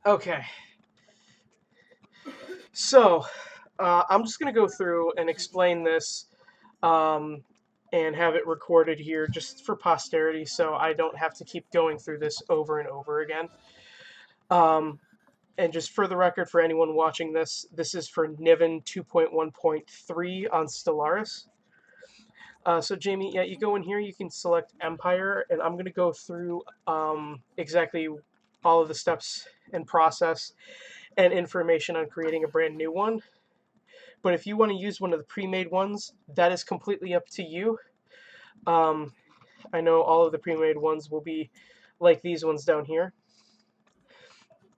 Okay, so I'm just going to go through and explain this um, and have it recorded here just for posterity so I don't have to keep going through this over and over again. Um, and just for the record, for anyone watching this, this is for Niven 2.1.3 on Stellaris. So Jamie, yeah, you go in here, you can select Empire, and I'm going to go through exactly all of the steps and process and information on creating a brand new one. But if you want to use one of the pre-made ones, that is completely up to you. Um, I know all of the pre-made ones will be like these ones down here.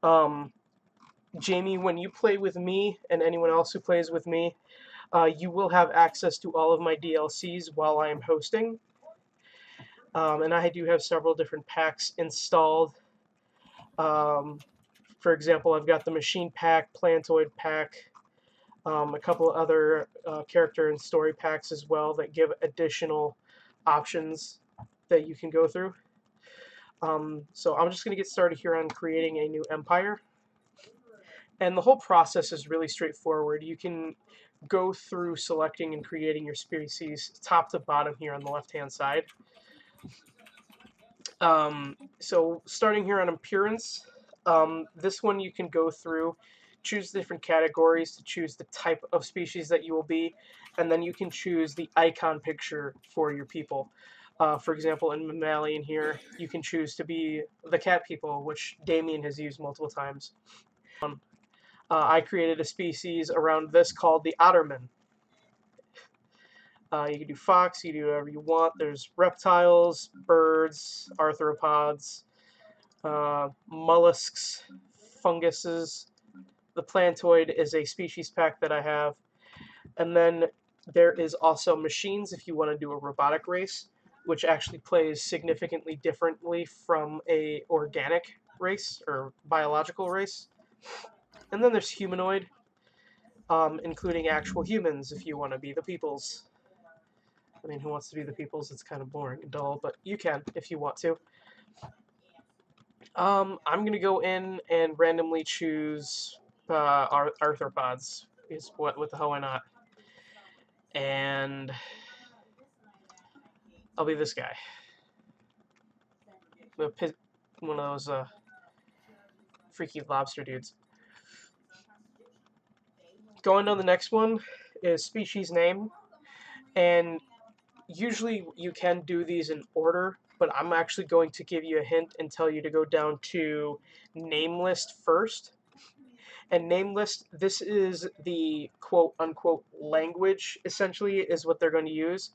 Um, Jamie, when you play with me and anyone else who plays with me, you will have access to all of my DLCs while I am hosting. And I do have several different packs installed. Um, for example, I've got the Machine Pack, Plantoid Pack, a couple of other character and story packs as well that give additional options that you can go through. So I'm just going to get started here on creating a new empire. And the whole process is really straightforward. You can go through selecting and creating your species top to bottom here on the left-hand side. So starting here on appearance, this one you can go through, choose different categories to choose the type of species that you will be, and then you can choose the icon picture for your people. For example, in Mammalian here, you can choose to be the cat people, which Damien has used multiple times. I created a species around this called the Otterman. You can do fox, you can do whatever you want. There's reptiles, birds, arthropods, mollusks, funguses. The plantoid is a species pack that I have. And then there is also machines if you want to do a robotic race, which actually plays significantly differently from a organic race or biological race. And then there's humanoid, including actual humans if you want to be the peoples. I mean, who wants to be the peoples? It's kind of boring and dull, but you can if you want to. I'm going to go in and randomly choose arthropods. Is what the hell, why not? And I'll be this guy. One of those freaky lobster dudes. Going on the next one is species name. And usually you can do these in order, but I'm actually going to give you a hint and tell you to go down to name list first. And name list, this is the quote unquote language, essentially, is what they're going to use.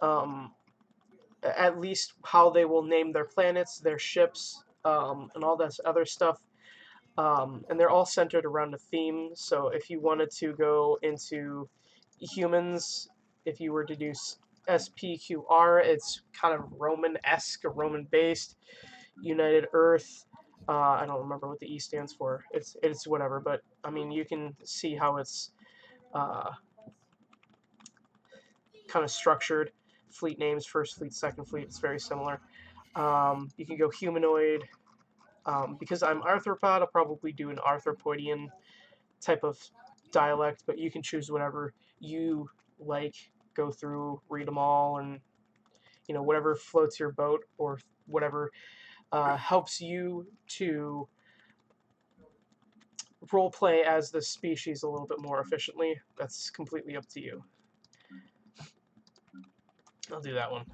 At least how they will name their planets, their ships, and all this other stuff. And they're all centered around a theme. So if you wanted to go into humans, if you were to do SPQR, it's kind of Roman-esque or Roman-based. United Earth, I don't remember what the E stands for. It's whatever, but I mean you can see how it's kind of structured. Fleet names, first fleet, second fleet, it's very similar. You can go humanoid. Because I'm arthropod, I'll probably do an arthropoidian type of dialect, but you can choose whatever you like. Go through, read them all, and whatever floats your boat or whatever helps you to role play as the species a little bit more efficiently. That's completely up to you. I'll do that one.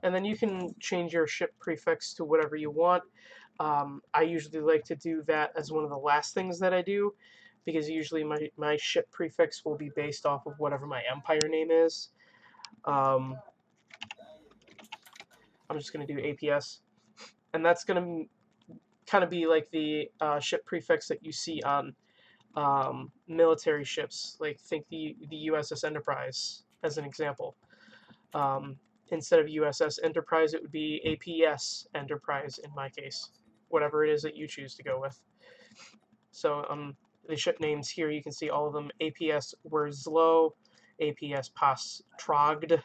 And then you can change your ship prefix to whatever you want. I usually like to do that as one of the last things that I do, because usually my ship prefix will be based off of whatever my empire name is. I'm just going to do APS. And that's going to kind of be like the ship prefix that you see on military ships. Like think the USS Enterprise as an example. Instead of USS Enterprise, it would be APS Enterprise in my case, whatever it is that you choose to go with. So the ship names here, you can see all of them. APS Werslow, APS Pas Trogd.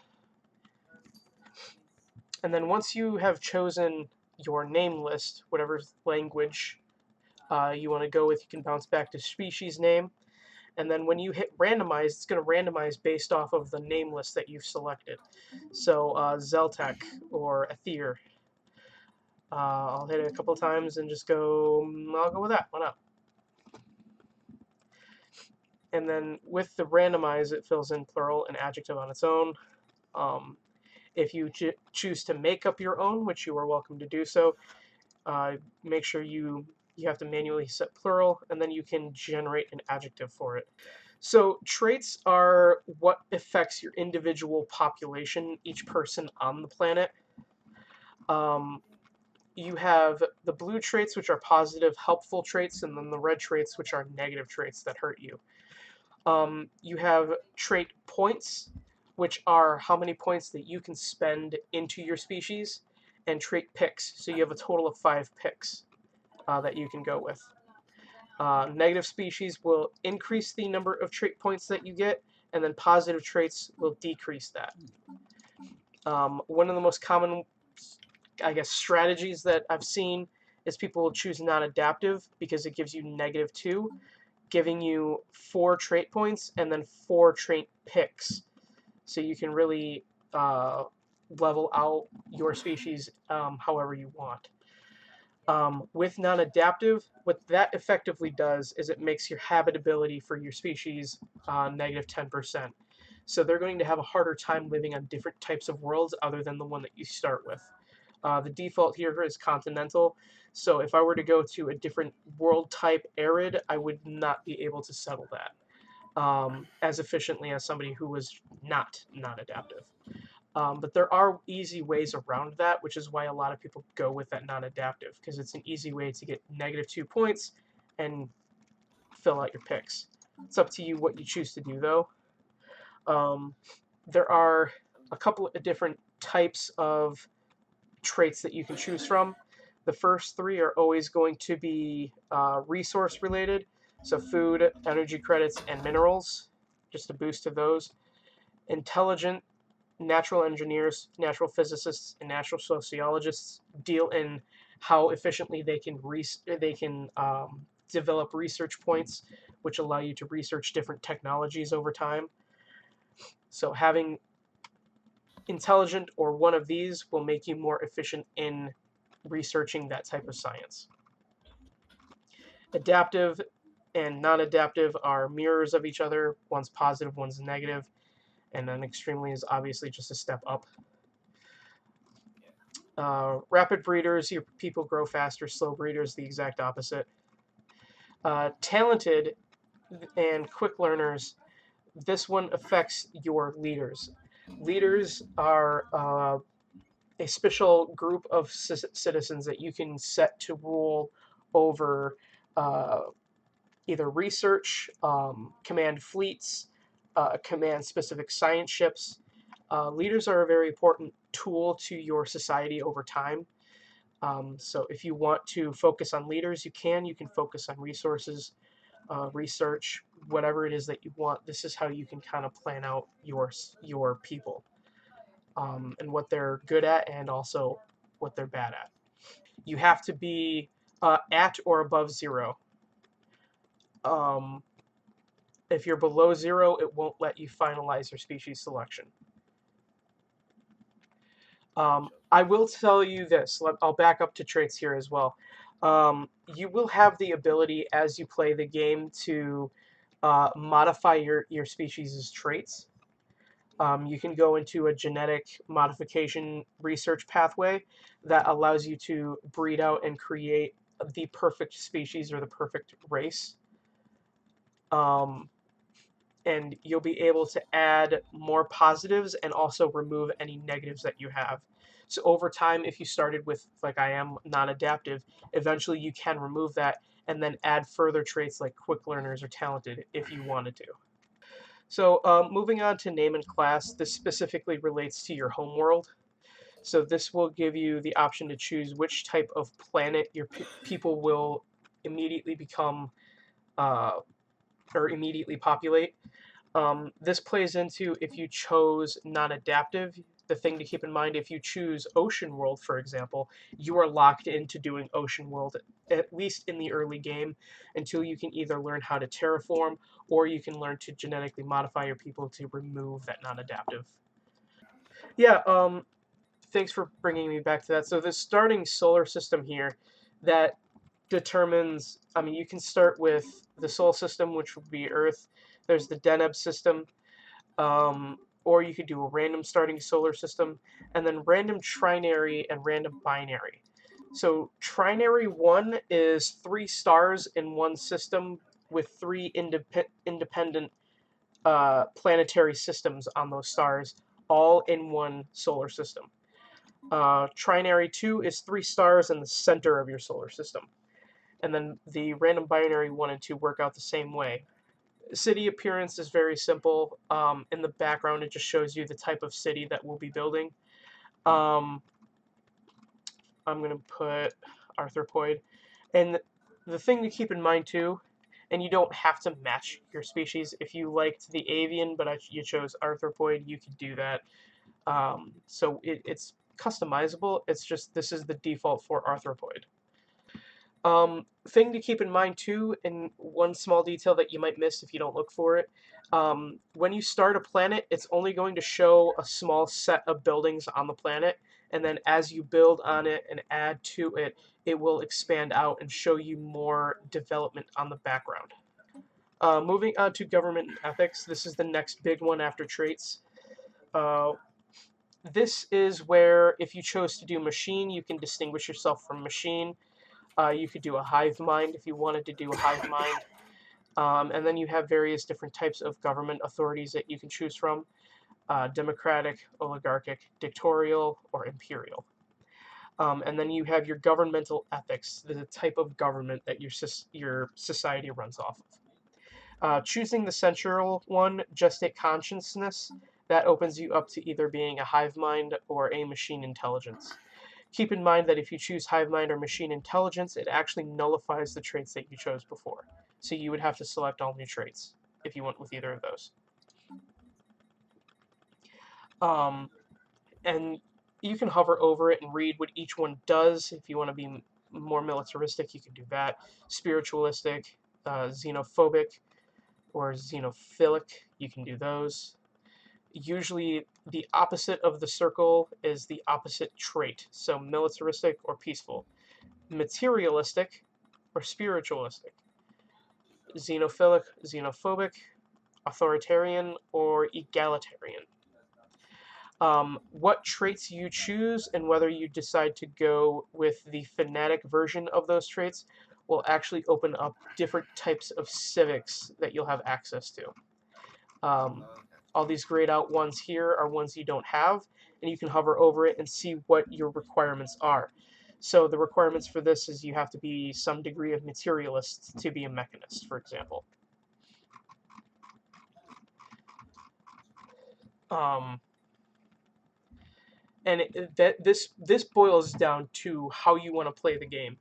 And then once you have chosen your name list, whatever language you want to go with, you can bounce back to species name. And then when you hit randomize, it's going to randomize based off of the name list that you've selected. So Zeltec or Ether. I'll hit it a couple times and just go, I'll go with that. Why not? And then with the randomize, it fills in plural and adjective on its own. If you choose to make up your own, which you are welcome to do so, make sure you have to manually set plural, and then you can generate an adjective for it. So traits are what affects your individual population, each person on the planet. You have the blue traits, which are positive, helpful traits, and then the red traits, which are negative traits that hurt you. You have trait points, which are how many points that you can spend into your species, and trait picks. So you have a total of 5 picks that you can go with. Negative species will increase the number of trait points that you get, and then positive traits will decrease that. One of the most common, I guess, strategies that I've seen is people will choose non-adaptive because it gives you -2, giving you 4 trait points and then 4 trait picks. So you can really level out your species however you want. With non-adaptive, what that effectively does is it makes your habitability for your species -10%. So they're going to have a harder time living on different types of worlds other than the one that you start with. The default here is continental, so if I were to go to a different world type, arid, I would not be able to settle that as efficiently as somebody who was not non-adaptive. But there are easy ways around that, which is why a lot of people go with that non-adaptive, because it's an easy way to get -2 points and fill out your picks. It's up to you what you choose to do, though. There are a couple of different types of traits that you can choose from. The first 3 are always going to be resource related, so food, energy credits, and minerals, just a boost to those. Intelligent, natural engineers, natural physicists, and natural sociologists deal in how efficiently they can develop research points, which allow you to research different technologies over time. So having intelligent or one of these will make you more efficient in researching that type of science. Adaptive and non-adaptive are mirrors of each other. One's positive, one's negative, and then extremely is obviously just a step up. Rapid breeders, your people grow faster. Slow breeders, the exact opposite. Talented and quick learners, this one affects your leaders. Leaders are a special group of citizens that you can set to rule over either research, command fleets, command specific science ships. Leaders are a very important tool to your society over time. So if you want to focus on leaders, you can. You can focus on resources, research, whatever it is that you want. This is how you can kind of plan out your people and what they're good at and also what they're bad at. You have to be at or above 0. If you're below 0, it won't let you finalize your species selection. I will tell you this. I'll back up to traits here as well. You will have the ability as you play the game to modify your species' traits. You can go into a genetic modification research pathway that allows you to breed out and create the perfect species or the perfect race. And you'll be able to add more positives and also remove any negatives that you have. So over time, if you started with, like I am, non-adaptive, eventually you can remove that and then add further traits like quick learners or talented if you wanted to. So moving on to name and class, this specifically relates to your home world. So this will give you the option to choose which type of planet your people will immediately become or immediately populate. This plays into if you chose non-adaptive, the thing to keep in mind, if you choose Ocean World, for example, you are locked into doing Ocean World, at least in the early game, until you can either learn how to terraform, or you can learn to genetically modify your people to remove that non-adaptive. Yeah, thanks for bringing me back to that. So the starting solar system here, that determines, I mean, you can start with the Sol system, which would be Earth. There's the Deneb system, or you could do a random starting solar system, and then random trinary and random binary. So trinary 1 is 3 stars in one system with 3 independent planetary systems on those stars, all in one solar system. Trinary 2 is 3 stars in the center of your solar system. And then the random binary 1 and 2 work out the same way. City appearance is very simple. In the background, it just shows you the type of city that we'll be building. I'm going to put arthropoid. And the thing to keep in mind, too, and you don't have to match your species. If you liked the avian, but you chose arthropoid, you could do that. So it's customizable. It's just this is the default for arthropoid. Thing to keep in mind too, and one small detail that you might miss if you don't look for it, when you start a planet, it's only going to show a small set of buildings on the planet, and then as you build on it and add to it, it will expand out and show you more development on the background. Moving on to government and ethics, this is the next big one after traits. This is where if you chose to do machine, you can distinguish yourself from machine. You could do a hive mind if you wanted to do a hive mind. And then you have various different types of government authorities that you can choose from. Democratic, oligarchic, dictatorial, or imperial. And then you have your governmental ethics, the type of government that your society runs off of. Choosing the central one, gestate consciousness, that opens you up to either being a hive mind or a machine intelligence. Keep in mind that if you choose hive mind or machine intelligence, it actually nullifies the traits that you chose before. So you would have to select all new traits if you went with either of those. And you can hover over it and read what each one does. If you want to be more militaristic, you can do that. Spiritualistic, xenophobic, or xenophilic, you can do those. Usually the opposite of the circle is the opposite trait, so militaristic or peaceful. Materialistic or spiritualistic. Xenophilic, xenophobic, authoritarian, or egalitarian. What traits you choose and whether you decide to go with the fanatic version of those traits will actually open up different types of civics that you'll have access to. All these grayed out ones here are ones you don't have, and you can hover over it and see what your requirements are. So the requirements for this is you have to be some degree of materialist to be a mechanist, for example. And this boils down to how you want to play the game.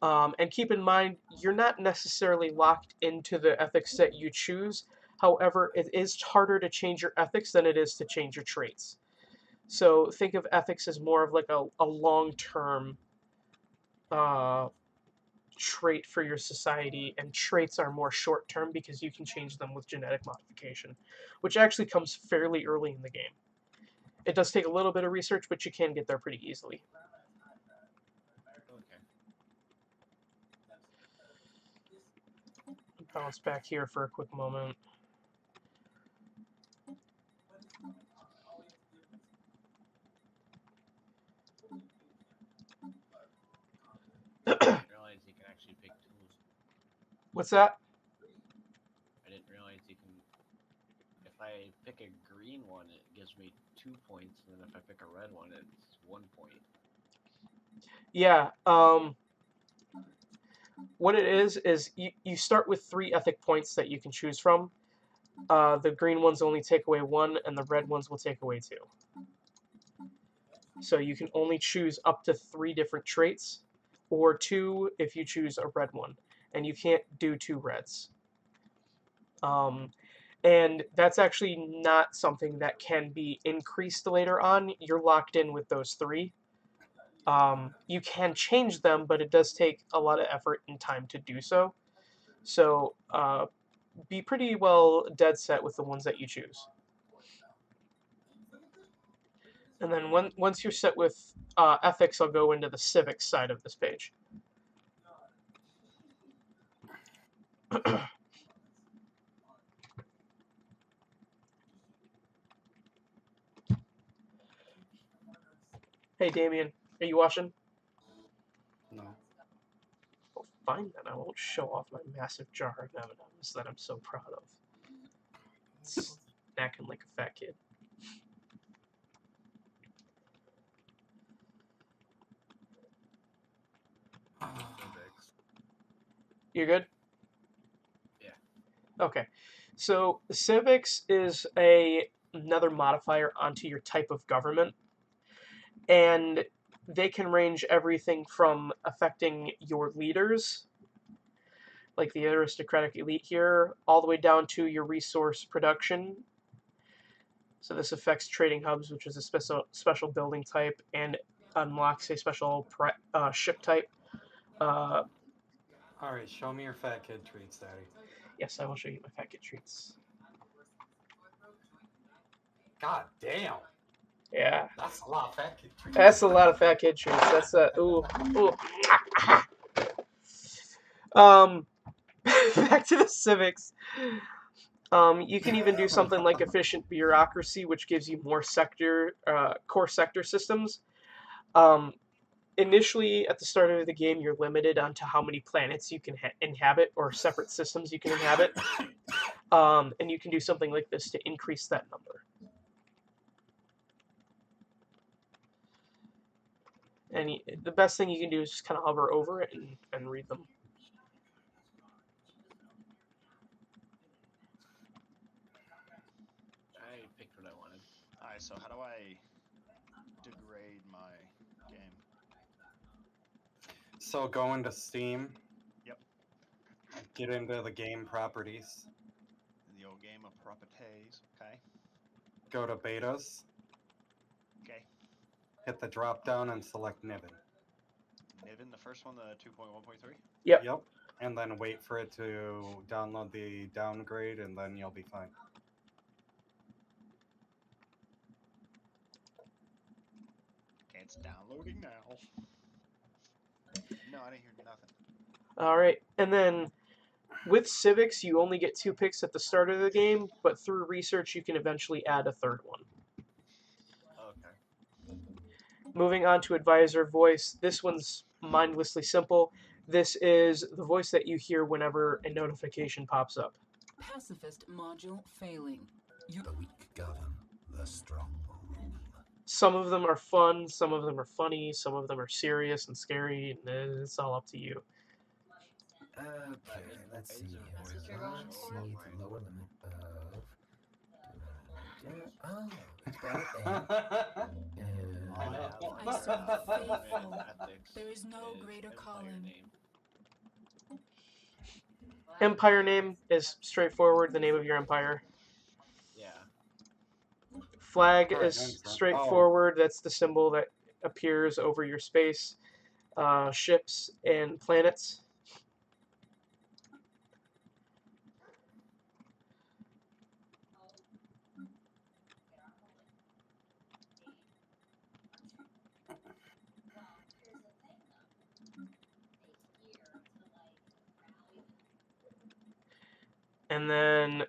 And keep in mind, you're not necessarily locked into the ethics that you choose. However, it is harder to change your ethics than it is to change your traits. So think of ethics as more of like a long-term trait for your society, and traits are more short-term because you can change them with genetic modification, which actually comes fairly early in the game. It does take a little bit of research, but you can get there pretty easily. Bounce back here for a quick moment. I didn't realize you can actually pick tools. What's that? I didn't realize you can. If I pick a green one, it gives me 2 points, and then if I pick a red one, it's 1 point. Yeah. What it is you start with 3 ethic points that you can choose from. The green ones only take away 1, and the red ones will take away 2. So you can only choose up to 3 different traits, or 2 if you choose a red one, and you can't do 2 reds. And that's actually not something that can be increased later on. You're locked in with those 3. You can change them, but it does take a lot of effort and time to do so. So be pretty well dead set with the ones that you choose. And then once you're set with ethics, I'll go into the civics side of this page. Hey, Damien, are you watching? No. Well, fine then. I won't show off my massive jar of M&Ms that I'm so proud of. Snacking like a fat kid. You good? Yeah. Okay. So civics is another modifier onto your type of government, and they can range everything from affecting your leaders, like the aristocratic elite here, all the way down to your resource production. So this affects trading hubs, which is a special building type, and unlocks a special ship type. Alright, show me your fat kid treats, Daddy. Yes, I will show you my fat kid treats. God damn! Yeah. That's a lot of fat kid treats. That's a lot of fat kid treats. That's ooh. Back to the civics. You can even do something like efficient bureaucracy, which gives you more core sector systems. Initially, at the start of the game, you're limited onto how many planets you can inhabit or separate systems you can inhabit. And you can do something like this to increase that number. And the best thing you can do is just kind of hover over it and read them. I picked what I wanted. Alright, so how do I degrade my game? So go into Steam. Yep. Get into the game properties. The old game of properties. Okay. Go to betas. Okay. Hit the drop down and select Niven. Niven, the first one, the 2.1.3? Yep. Yep. And then wait for it to download the downgrade, and then you'll be fine. Okay, it's downloading now. No, I didn't hear nothing. All right, and then with civics, you only get 2 picks at the start of the game, but through research, you can eventually add a 3rd one. Okay. Moving on to advisor voice, this one's mindlessly simple. This is the voice that you hear whenever a notification pops up. Pacifist module failing. The weak govern, the strong rule. Some of them are fun, some of them are funny, some of them are serious and scary, and it's all up to you. Okay, let's see here. Let's see the lower limit of... Oh, it's bad. I I serve faithful. ethics There is no is greater Empire calling. name. Empire name is straightforward, the name of your empire. Yeah. Flag Alright, is straightforward, that's the symbol that appears over your space. Ships and planets. And then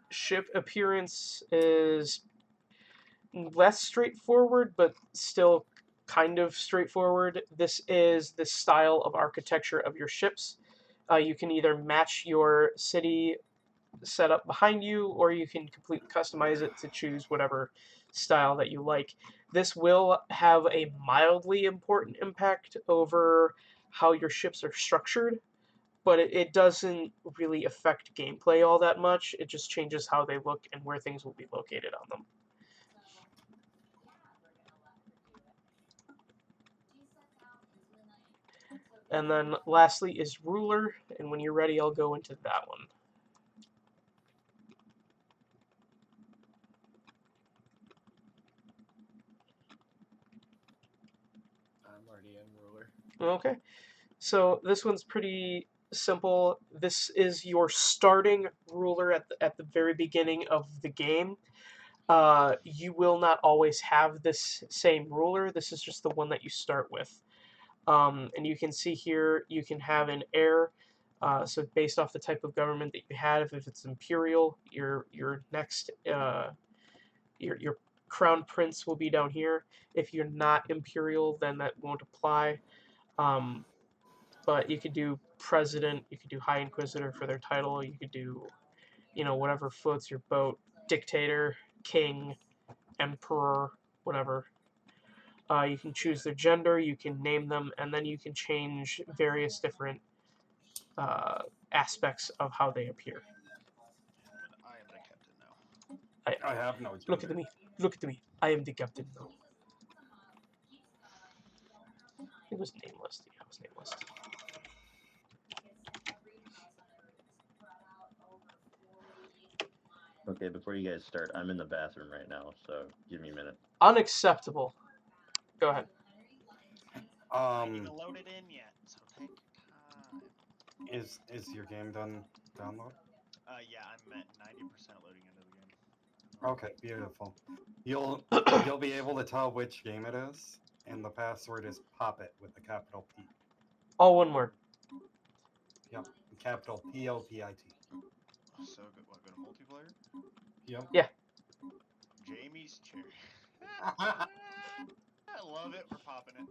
ship appearance is less straightforward, but still kind of straightforward. This is the style of architecture of your ships. You can either match your city setup behind you, or you can completely customize it to choose whatever style that you like. This will have a mildly important impact over how your ships are structured, but it doesn't really affect gameplay all that much. It just changes how they look and where things will be located on them. And then lastly is ruler, and when you're ready, I'll go into that one. Okay. So this one's pretty simple. This is your starting ruler at the very beginning of the game. You will not always have this same ruler. This is just the one that you start with. And you can see here, you can have an heir. So based off the type of government that you have, if it's imperial, your next your crown prince will be down here. If you're not imperial, then that won't apply. But you could do president, you could do high inquisitor for their title, you could do, whatever floats your boat, dictator, king, emperor, whatever. You can choose their gender, you can name them, and then you can change various different aspects of how they appear. And I am the captain now. I have no Look at gender. me, look at me. I am the captain now. It was nameless. Yeah, it was nameless. Okay, before you guys start, I'm in the bathroom right now, so give me a minute. Unacceptable. Go ahead. I ain't even loaded in yet, so take your time. Is your game done download? Yeah, I'm at 90% loading into the game. Okay, beautiful. You'll be able to tell which game it is, and the password is POPIT with a capital P. All one word. Yep, capital POPIT. So good. What? Go to multiplayer. Yep. Yeah. Jamie's chair. I love it. We're popping it.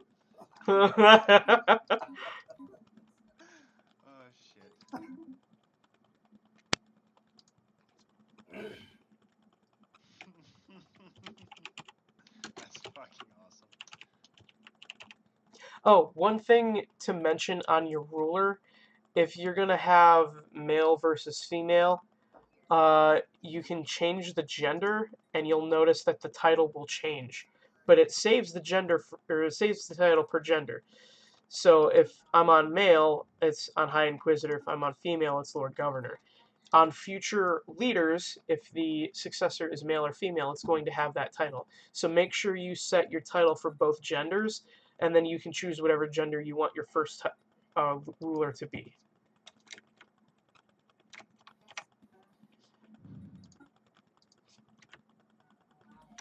Oh shit. That's fucking awesome. Oh, one thing to mention on your ruler, if you're gonna have male versus female, you can change the gender, and you'll notice that the title will change, but it saves the gender or it saves the title per gender. So if I'm on male, it's on High Inquisitor. If I'm on female, it's Lord Governor. On future leaders, if the successor is male or female, it's going to have that title. So make sure you set your title for both genders, and then you can choose whatever gender you want your first ruler to be.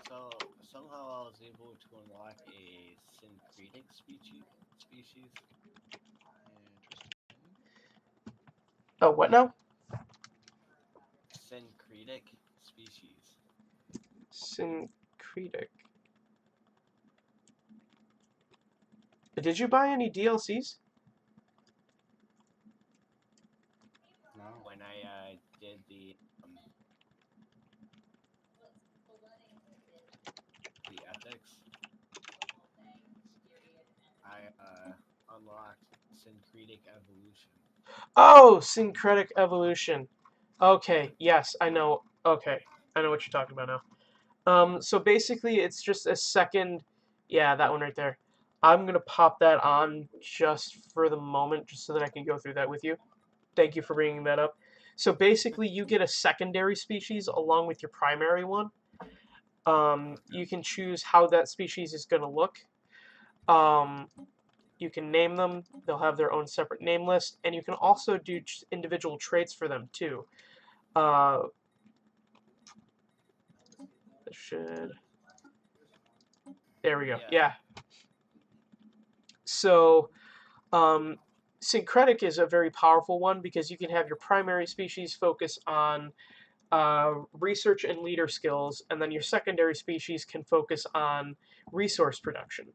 So somehow I was able to unlock a syncretic species. Interesting. Oh, what now? Syncretic species. Syncretic. Did you buy any DLCs? No. When I did the ethics, I unlocked syncretic evolution. Oh, syncretic evolution. Okay, yes, I know. Okay, I know what you're talking about now. So basically, it's just a second. Yeah, that one right there. I'm gonna pop that on just for the moment, just so that I can go through that with you. Thank you for bringing that up. So basically, you get a secondary species along with your primary one. You can choose how that species is gonna look. You can name them. They'll have their own separate name list, and you can also do individual traits for them too. There we go. Yeah. So, syncretic is a very powerful one because you can have your primary species focus on research and leader skills, and then your secondary species can focus on resource production.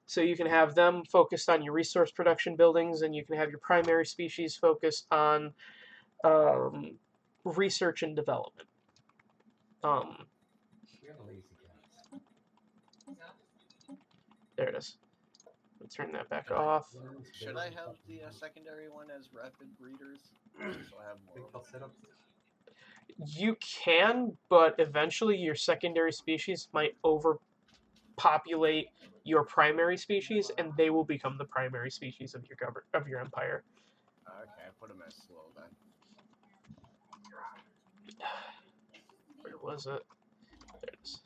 So you can have them focused on your resource production buildings, and you can have your primary species focused on research and development. There it is. Let's turn that back off. Should I have the secondary one as rapid breeders? So I have more. You can, but eventually your secondary species might overpopulate your primary species, and they will become the primary species of your empire. Okay, I put them as slow then. Where was it? There it is.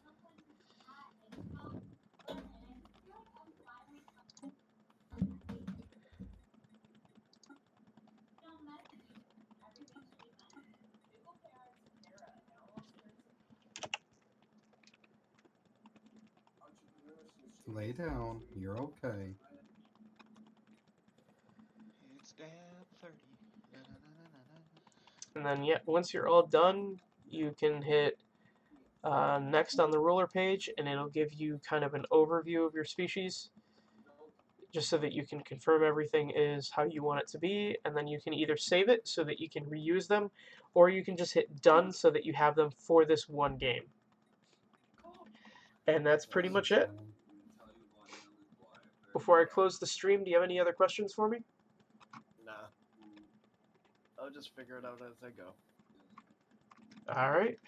Lay down. You're okay. It's step 30. Na, na, na, na, na, na. And then, yeah, once you're all done, you can hit next on the ruler page, and it'll give you kind of an overview of your species, just so that you can confirm everything is how you want it to be, and then you can either save it so that you can reuse them, or you can just hit done so that you have them for this one game. And that's pretty much it. Before I close the stream, do you have any other questions for me? Nah. I'll just figure it out as I go. All right.